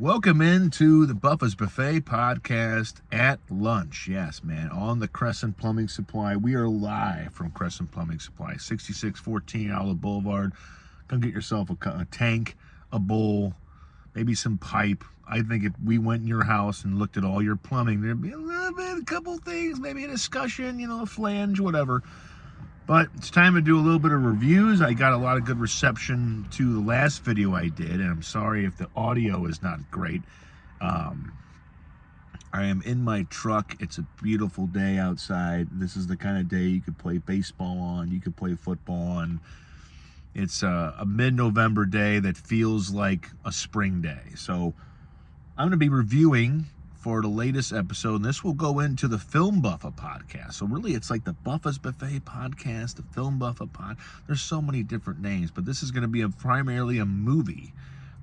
Welcome into the Buffa's Buffet podcast at lunch. Yes, man, on the Crescent Plumbing Supply. We are live from Crescent Plumbing Supply, 6614 Olive Boulevard. Come get yourself a tank, a bowl, maybe some pipe. I think if we went in your house and looked at all your plumbing, there'd be a couple things, maybe a discussion, a flange, whatever. But it's time to do a little bit of reviews. I got a lot of good reception to the last video I did, and I'm sorry if the audio is not great. I am in my truck. It's a beautiful day outside. This is the kind of day you could play baseball on, you could play football on. It's a mid-November day that feels like a spring day. So I'm going to be reviewing for the latest episode, and this will go into the Film Buffa podcast. So really, it's like the Buffa's Buffet podcast, the Film Buffa pod. There's so many different names, but this is going to be primarily a movie.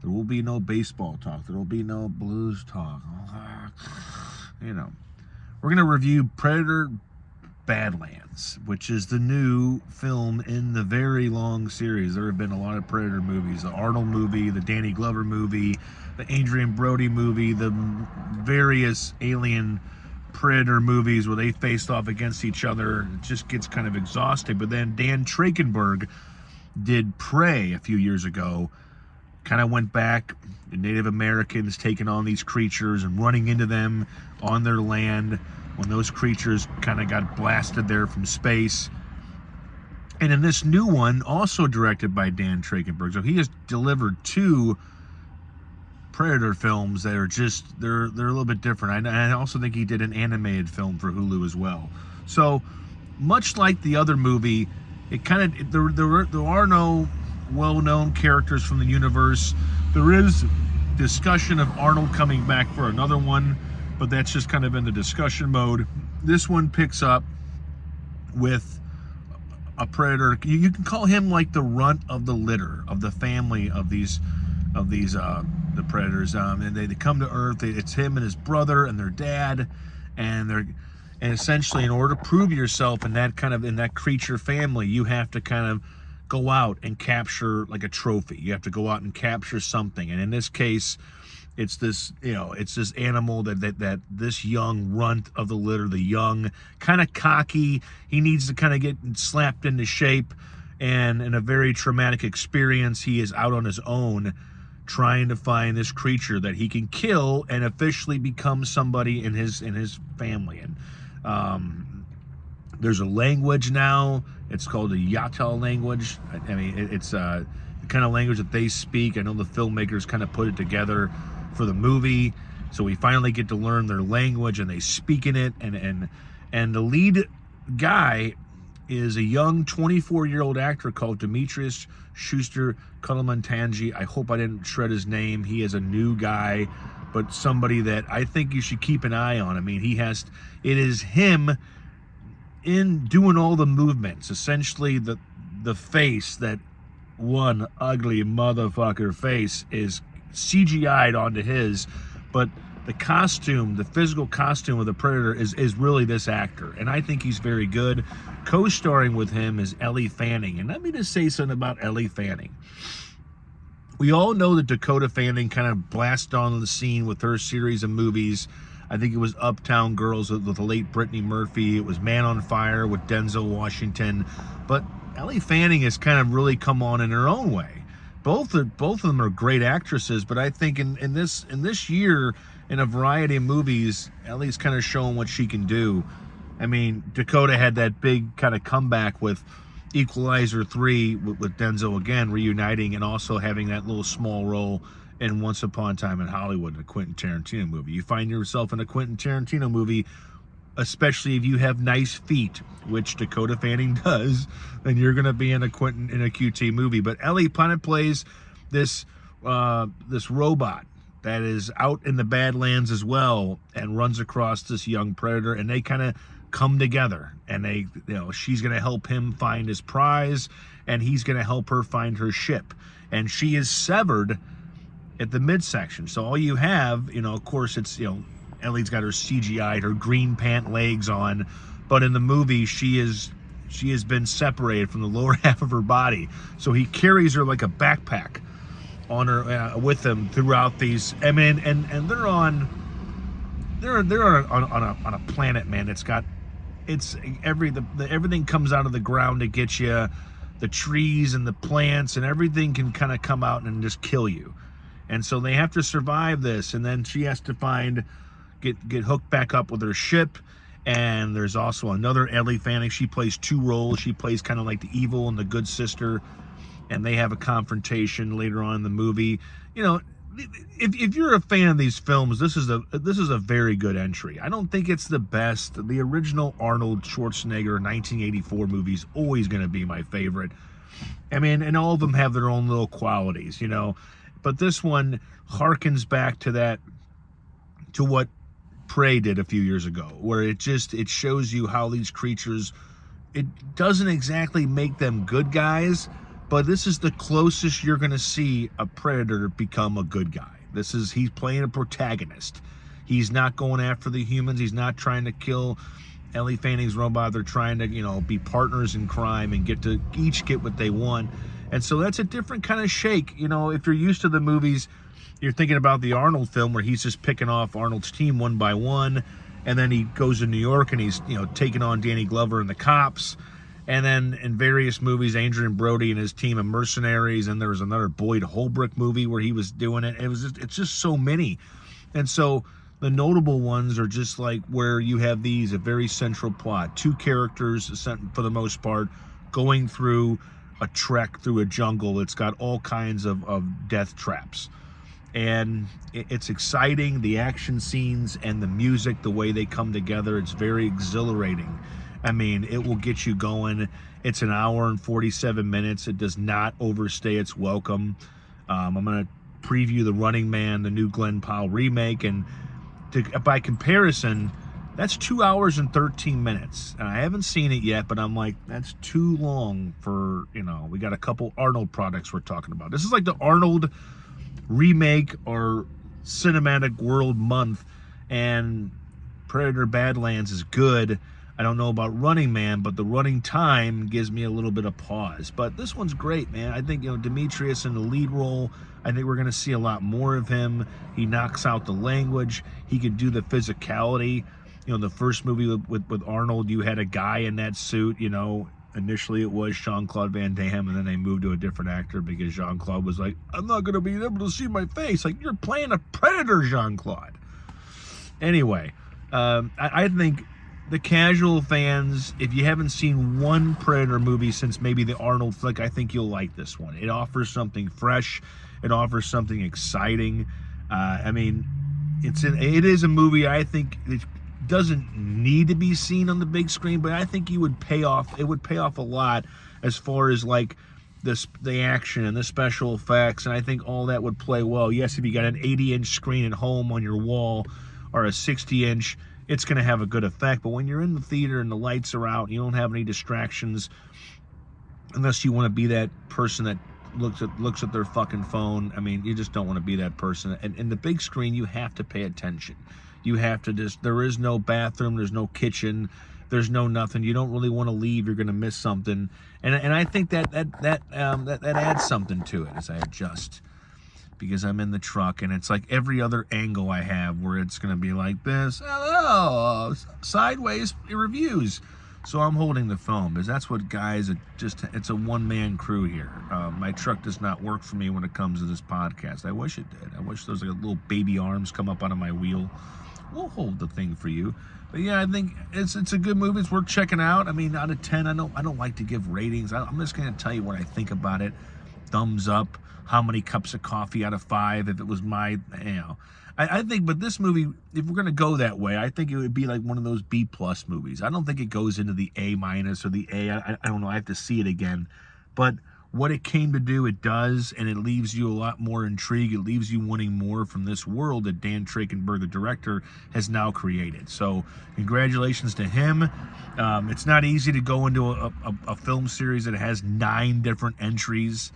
There will be no baseball talk. There will be no blues talk. We're going to review Predator Badlands, which is the new film in the very long series. There have been a lot of Predator movies, the Arnold movie, the Danny Glover movie, the Adrian Brody movie, the various alien Predator movies where they faced off against each other. It just gets kind of exhausting. But then Dan Trachtenberg did Prey a few years ago, kind of went back, the Native Americans taking on these creatures and running into them on their land when those creatures kind of got blasted there from space. And in this new one, also directed by Dan Trachtenberg, so he has delivered two Predator films that are just, they're a little bit different. I also think he did an animated film for Hulu as well. So much like the other movie, it kind of, there are no well-known characters from the universe. There is discussion of Arnold coming back for another one, but that's just kind of in the discussion mode. This one picks up with a Predator. You can call him like the runt of the litter of the family of these the Predators. And they come to Earth. It's him and his brother and their dad, and essentially, in order to prove yourself in that creature family, you have to kind of go out and capture like a trophy. You have to go out and capture something. And in this case, it's this animal that this young runt of the litter, the young, kind of cocky, he needs to kind of get slapped into shape. And in a very traumatic experience, he is out on his own trying to find this creature that he can kill and officially become somebody in his family. And there's a language now. It's called the Yatal language. I mean, it's the kind of language that they speak. I know the filmmakers kind of put it together for the movie, so we finally get to learn their language, and they speak in it. And the lead guy is a young 24-year-old actor called Demetrius Schuster Kalamantanji. I hope I didn't shred his name. He is a new guy, but somebody that I think you should keep an eye on. I mean, it is him in doing all the movements. Essentially, the face, that one ugly motherfucker face, is CGI'd onto his, but the physical costume of the Predator is really this actor, and I think he's very good. Co-starring with him is Ellie Fanning, and let me just say something about Ellie Fanning. We all know that Dakota Fanning kind of blasted onto the scene with her series of movies. I think it was Uptown Girls with the late Brittany Murphy. It was Man on Fire with Denzel Washington. But Ellie Fanning has kind of really come on in her own way. Both of them are great actresses, but I think in this year, in a variety of movies, Ellie's kind of showing what she can do. I mean, Dakota had that big kind of comeback with Equalizer 3 with Denzel again reuniting, and also having that little small role in Once Upon a Time in Hollywood, a Quentin Tarantino movie. You find yourself in a Quentin Tarantino movie, especially if you have nice feet, which Dakota Fanning does, then you're going to be in a QT movie. But Ellie kind of plays this robot that is out in the Badlands as well, and runs across this young Predator, and they kind of come together, and she's going to help him find his prize, and he's going to help her find her ship. And she is severed at the midsection. So all you have, of course, it's, Ellie's got her CGI'd, her green pant legs on, but in the movie, she has been separated from the lower half of her body. So he carries her like a backpack. on her with them throughout these. I mean, and they're on on a planet, man. Everything comes out of the ground to get you. The trees and the plants and everything can kind of come out and just kill you. And so they have to survive this, and then she has to get hooked back up with her ship. And there's also another Ellie Fanning. She plays two roles. She plays kind of like the evil and the good sister, and they have a confrontation later on in the movie. You know, if you're a fan of these films, this is a very good entry. I don't think it's the best. The original Arnold Schwarzenegger 1984 movie is always going to be my favorite. I mean, and all of them have their own little qualities, you know. But this one harkens back to what Prey did a few years ago, where it shows you how these creatures, it doesn't exactly make them good guys, but this is the closest you're going to see a predator become a good guy. He's playing a protagonist. He's not going after the humans. He's not trying to kill Ellie Fanning's robot. They're trying to, you know, be partners in crime and each get what they want. And so that's a different kind of shake. You know, if you're used to the movies, you're thinking about the Arnold film where he's just picking off Arnold's team one by one, and then he goes to New York and he's, you know, taking on Danny Glover and the cops. And then in various movies, Adrian Brody and his team of mercenaries, and there was another Boyd Holbrook movie where he was doing it. It's just so many. And so the notable ones are just like where you have a very central plot, two characters for the most part going through a trek through a jungle. It's got all kinds of death traps, and it's exciting. The action scenes and the music, the way they come together, it's very exhilarating. I mean, it will get you going. It's an hour and 47 minutes. It does not overstay its welcome. I'm going to preview The Running Man, the new Glenn Powell remake, and by comparison, that's 2 hours and 13 minutes. And I haven't seen it yet, but I'm like, that's too long for, you know, we got a couple Arnold products we're talking about. This is like the Arnold remake or cinematic world month, and Predator Badlands is good. I don't know about Running Man, but the running time gives me a little bit of pause. But this one's great, man. I think, you know, Demetrius in the lead role, I think we're going to see a lot more of him. He knocks out the language. He can do the physicality. You know, in the first movie with Arnold, you had a guy in that suit. You know, initially it was Jean-Claude Van Damme, and then they moved to a different actor because Jean-Claude was like, I'm not going to be able to see my face. Like, you're playing a predator, Jean-Claude. Anyway, I think the casual fans, if you haven't seen one Predator movie since maybe the Arnold flick, I think you'll like this one. It offers something fresh. It offers something exciting. I mean, it is a movie I think it doesn't need to be seen on the big screen, but I think it would pay off a lot as far as like the action and the special effects, and I think all that would play well. Yes, if you got an 80-inch screen at home on your wall or a 60-inch, it's going to have a good effect. But when you're in the theater and the lights are out, you don't have any distractions, unless you want to be that person that looks at their fucking phone. I mean, you just don't want to be that person. And in the big screen, you have to pay attention. You have to there is no bathroom, there's no kitchen, there's no nothing. You don't really want to leave. You're going to miss something. And I think that adds something to it as I adjust, because I'm in the truck and it's like every other angle I have where it's going to be like this. Oh, sideways reviews. So I'm holding the phone because that's what guys, it's a one-man crew here. My truck does not work for me when it comes to this podcast. I wish it did. I wish those like little baby arms come up out of my wheel. We'll hold the thing for you. But yeah, I think it's a good movie. It's worth checking out. I mean, out of 10, I don't like to give ratings. I'm just going to tell you what I think about it. Thumbs up. How many cups of coffee out of 5 if it was my, you know. I think, but this movie, if we're going to go that way, I think it would be like one of those B+ movies. I don't think it goes into the A- or the A. I don't know. I have to see it again. But what it came to do, it does, and it leaves you a lot more intrigued. It leaves you wanting more from this world that Dan Trachtenberg, the director, has now created. So congratulations to him. It's not easy to go into a film series that has 9 different entries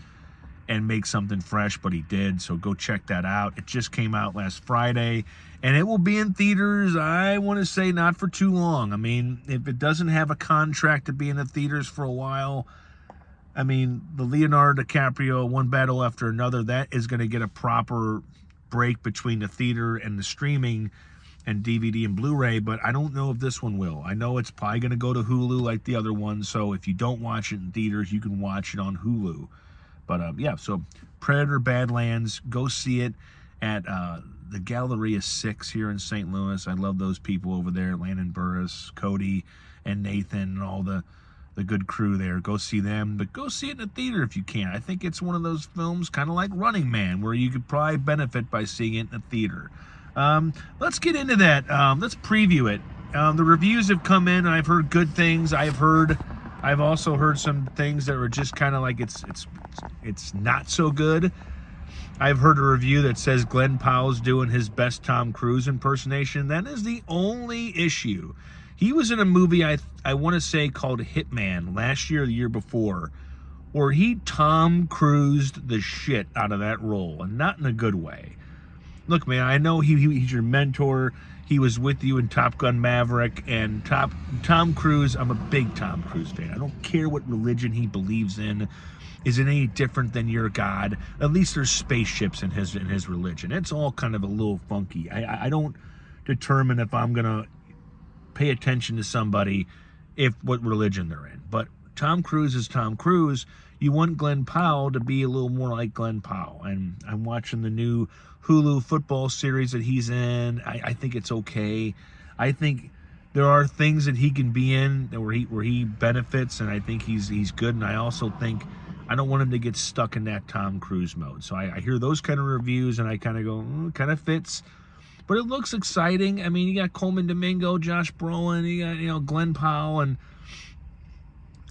and make something fresh, but he did. So go check that out. It just came out last Friday, and it will be in theaters, I want to say, not for too long. I mean, if it doesn't have a contract to be in the theaters for a while, I mean, the Leonardo DiCaprio, One Battle After Another, that is going to get a proper break between the theater and the streaming and DVD and Blu-ray, but I don't know if this one will. I know it's probably going to go to Hulu like the other one, so if you don't watch it in theaters, you can watch it on Hulu. But yeah, so Predator Badlands, go see it at the Galleria 6 here in St. Louis. I love those people over there, Landon Burris, Cody, and Nathan, and all the good crew there. Go see them, but go see it in the theater if you can. I think it's one of those films, kind of like Running Man, where you could probably benefit by seeing it in the theater. Let's get into that. Let's preview it. The reviews have come in, and I've heard good things. I've also heard some things that were just kind of like it's not so good. I've heard a review that says Glenn Powell's doing his best Tom Cruise impersonation. That is the only issue. He was in a movie, I want to say, called Hitman last year or the year before, where he Tom Cruised the shit out of that role, and not in a good way. Look, man, I know he's your mentor. He was with you in Top Gun Maverick, and Tom Cruise, I'm a big Tom Cruise fan. I don't care what religion he believes in. Is it any different than your God? At least there's spaceships in his religion. It's all kind of a little funky. I don't determine if I'm going to pay attention to somebody what religion they're in. But Tom Cruise is Tom Cruise. You want Glenn Powell to be a little more like Glenn Powell. And I'm watching the new Hulu football series that he's in. I think it's okay. I think there are things that he can be in where he benefits, and I think he's good. And I also think I don't want him to get stuck in that Tom Cruise mode. So I hear those kind of reviews, and I kind of go, kind of fits. But it looks exciting. I mean, you got Coleman Domingo, Josh Brolin, you got Glenn Powell, and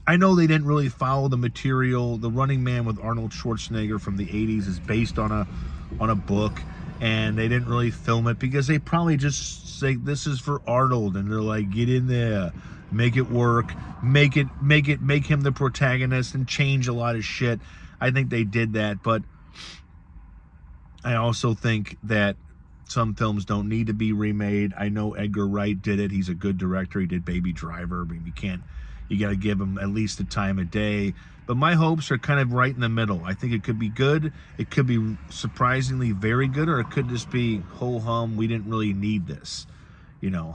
I know they didn't really follow the material. The Running Man with Arnold Schwarzenegger from the 80s is based on a book, and they didn't really film it because they probably just say this is for Arnold, and they're like, get in there, make it work, make him the protagonist, and change a lot of shit. I think they did that, but I also think that some films don't need to be remade. I know Edgar Wright did it. He's a good director. He did Baby Driver. I mean, you got to give him at least the time of day. But my hopes are kind of right in the middle. I think it could be good. It could be surprisingly very good, or it could just be ho-hum. We didn't really need this.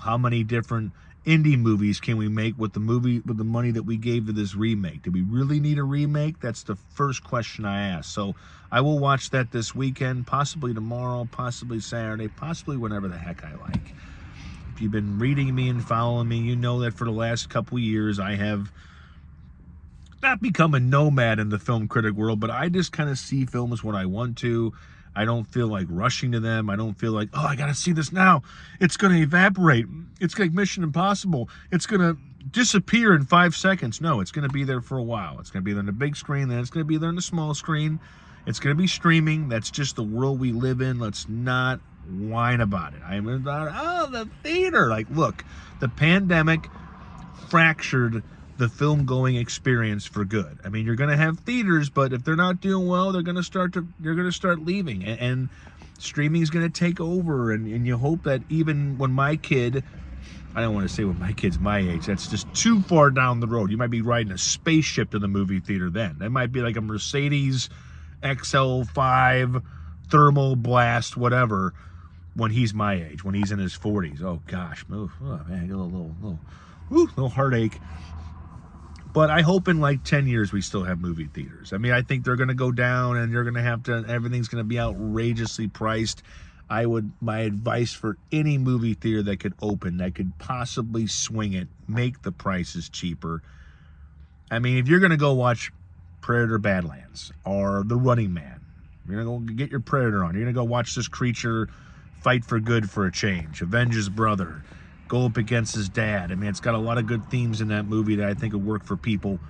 How many different indie movies can we make with the money that we gave to this remake? Do we really need a remake? That's the first question I ask. So I will watch that this weekend, possibly tomorrow, possibly Saturday, possibly whenever the heck I like. If you've been reading me and following me, you know that for the last couple years I have not become a nomad in the film critic world, but I just kind of see films when I want to. I don't feel like rushing to them. I don't feel like, I got to see this now. It's going to evaporate. It's like Mission Impossible. It's going to disappear in 5 seconds. No, it's going to be there for a while. It's going to be there on the big screen, then it's going to be there on the small screen. It's going to be streaming. That's just the world we live in. Let's not whine about it. I'm about, the theater. Like, look, the pandemic fractured the film-going experience for good. I mean, you're going to have theaters, but if they're not doing well, you're going to start leaving, and streaming is going to take over. And you hope that even when my kid, I don't want to say when my kid's my age, that's just too far down the road. You might be riding a spaceship to the movie theater then. That might be like a Mercedes XL5 thermal blast, whatever, when he's my age, when he's in his 40s. Oh gosh, man, I get a little heartache. But I hope in like 10 years we still have movie theaters. I mean, I think they're going to go down, and you're going to have to, everything's going to be outrageously priced. My advice for any movie theater that could open, that could possibly swing it, make the prices cheaper. I mean, if you're going to go watch Predator Badlands or The Running Man, you're going to go get your Predator on. You're going to go watch this creature fight for good for a change, avenge his brother, go up against his dad. I mean, it's got a lot of good themes in that movie that I think would work for people.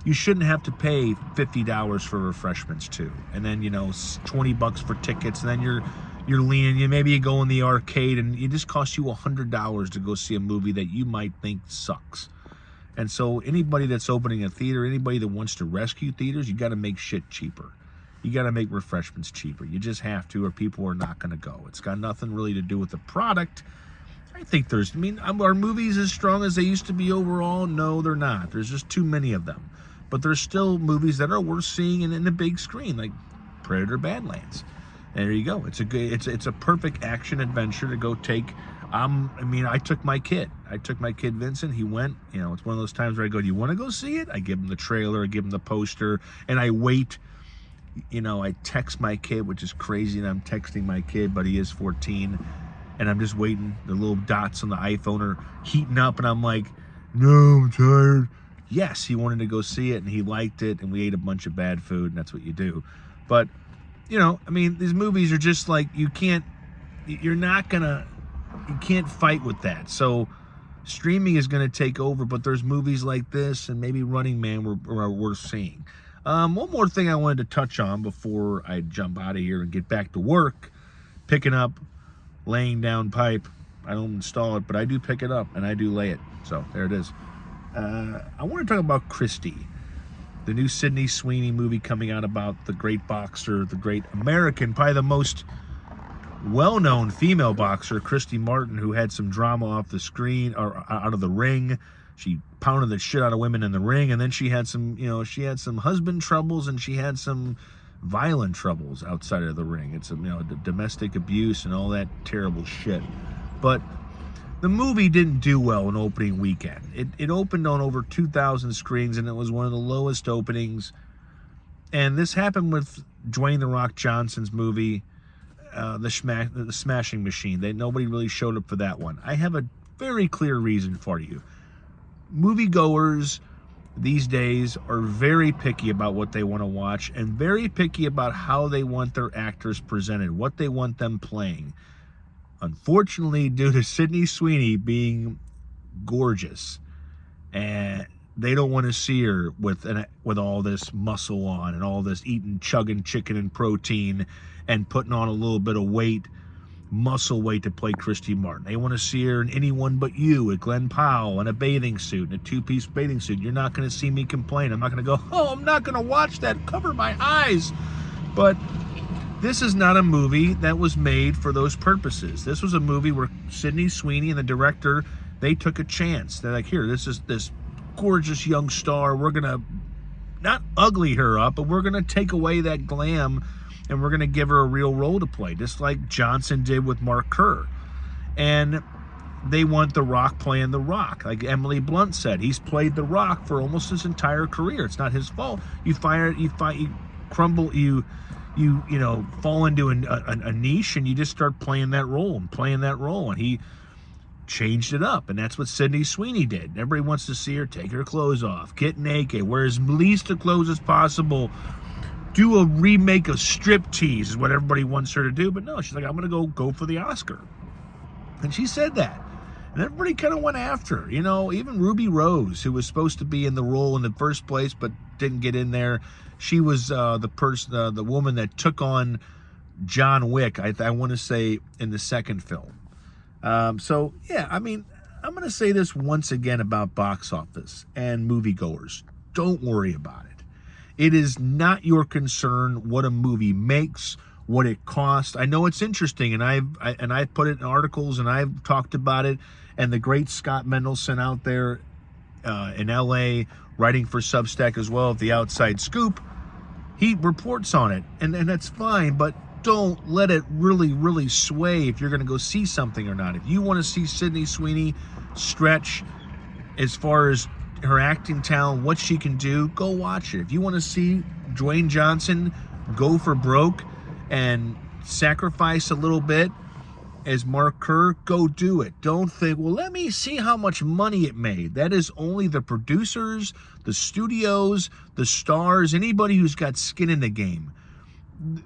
You shouldn't have to pay $50 for refreshments too, and then $20 for tickets, and then you're leaning. Maybe you go in the arcade, and it just costs you $100 to go see a movie that you might think sucks. And so anybody that's opening a theater, anybody that wants to rescue theaters, you got to make shit cheaper. You got to make refreshments cheaper. You just have to, or people are not going to go. It's got nothing really to do with the product. I think are movies as strong as they used to be overall? No, they're not. There's just too many of them. but there's still movies that are worth seeing in the big screen, like Predator Badlands. And there you go. It's a perfect action adventure to go take. I took my kid. Vincent. He went. It's one of those times where I go, "Do you want to go see it?" I give him the trailer, I give him the poster, and I wait. I text my kid, which is crazy, and I'm texting my kid, but he is 14, and I'm just waiting. The little dots on the iPhone are heating up, and I'm like, "No, I'm tired." Yes, he wanted to go see it, and he liked it, and we ate a bunch of bad food, and that's what you do. But these movies are just like, you can't fight with that. So streaming is going to take over, but there's movies like this and maybe Running Man are worth seeing. One more thing I wanted to touch on before I jump out of here and get back to work. Picking up, laying down pipe. I don't install it, but I do pick it up and I do lay it. So there it is. I want to talk about Christy, the new Sydney Sweeney movie coming out about the great boxer, the great American, probably the most well-known female boxer, Christy Martin, who had some drama off the screen or out of the ring. She pounded the shit out of women in the ring, and then she had some husband troubles, and she had some violent troubles outside of the ring. It's domestic abuse and all that terrible shit. But the movie didn't do well in opening weekend. It opened on over 2,000 screens, and it was one of the lowest openings. And this happened with Dwayne "The Rock" Johnson's movie, the Smashing Machine. Nobody really showed up for that one. I have a very clear reason for you. Moviegoers these days are very picky about what they want to watch and very picky about how they want their actors presented, what they want them playing. Unfortunately, due to Sydney Sweeney being gorgeous, and they don't want to see her with all this muscle on and all this chugging chicken and protein and putting on a little bit of muscle weight to play Christy Martin. They want to see her in Anyone But You with Glenn Powell in a bathing suit, in a two-piece bathing suit. You're not going to see me complain. I'm not going to go, "Oh, I'm not going to watch that. Cover my eyes." But this is not a movie that was made for those purposes. This was a movie where Sydney Sweeney and the director, they took a chance. They're like, "Here, this is this gorgeous young star. We're going to not ugly her up, but we're going to take away that glam, and we're going to give her a real role to play," just like Johnson did with Mark Kerr. And they want The Rock playing The Rock. Like Emily Blunt said, he's played The Rock for almost his entire career. It's not his fault. You crumble, you fall into a niche, and you just start playing that role. And he changed it up, and that's what Sydney Sweeney did. Everybody wants to see her take her clothes off, get naked, wear as least of clothes as possible, do a remake of Striptease is what everybody wants her to do. But no, she's like, "I'm going to go for the Oscar." And she said that. And everybody kind of went after her. Even Ruby Rose, who was supposed to be in the role in the first place but didn't get in there. She was the woman that took on John Wick, I want to say, in the second film. I'm going to say this once again about box office and moviegoers. Don't worry about it. It is not your concern what a movie makes, what it costs. I know it's interesting, and I've put it in articles, and I've talked about it. And the great Scott Mendelson out there in LA, writing for Substack as well, The Outside Scoop, he reports on it, and that's fine. But don't let it really, really sway if you're going to go see something or not. If you want to see Sydney Sweeney stretch as far as her acting talent, what she can do, go watch it. If you want to see Dwayne Johnson go for broke and sacrifice a little bit as Mark Kerr, go do it. Don't think, "Well, let me see how much money it made." That is only the producers, the studios, the stars, anybody who's got skin in the game.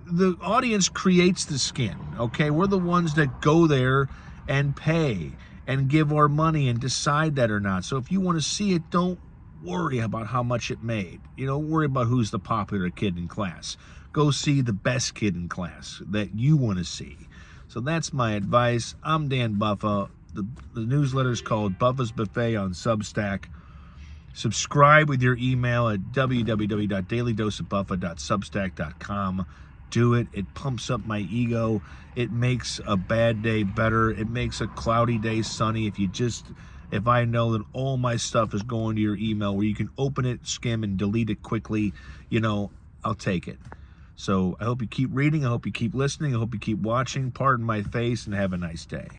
The audience creates the skin, okay? We're the ones that go there and pay and give our money and decide that or not. So if you want to see it, don't worry about how much it made. Don't worry about who's the popular kid in class. Go see the best kid in class that you want to see. So that's my advice. I'm Dan Buffa. The newsletter is called Buffa's Buffet on Substack. Subscribe with your email at www.dailydoseofbuffa.substack.com. Do it. It pumps up my ego. It makes a bad day better. It makes a cloudy day sunny if you just if I know that all my stuff is going to your email where you can open it, skim, and delete it quickly, I'll take it. So I hope you keep reading. I hope you keep listening. I hope you keep watching. Pardon my face, and have a nice day.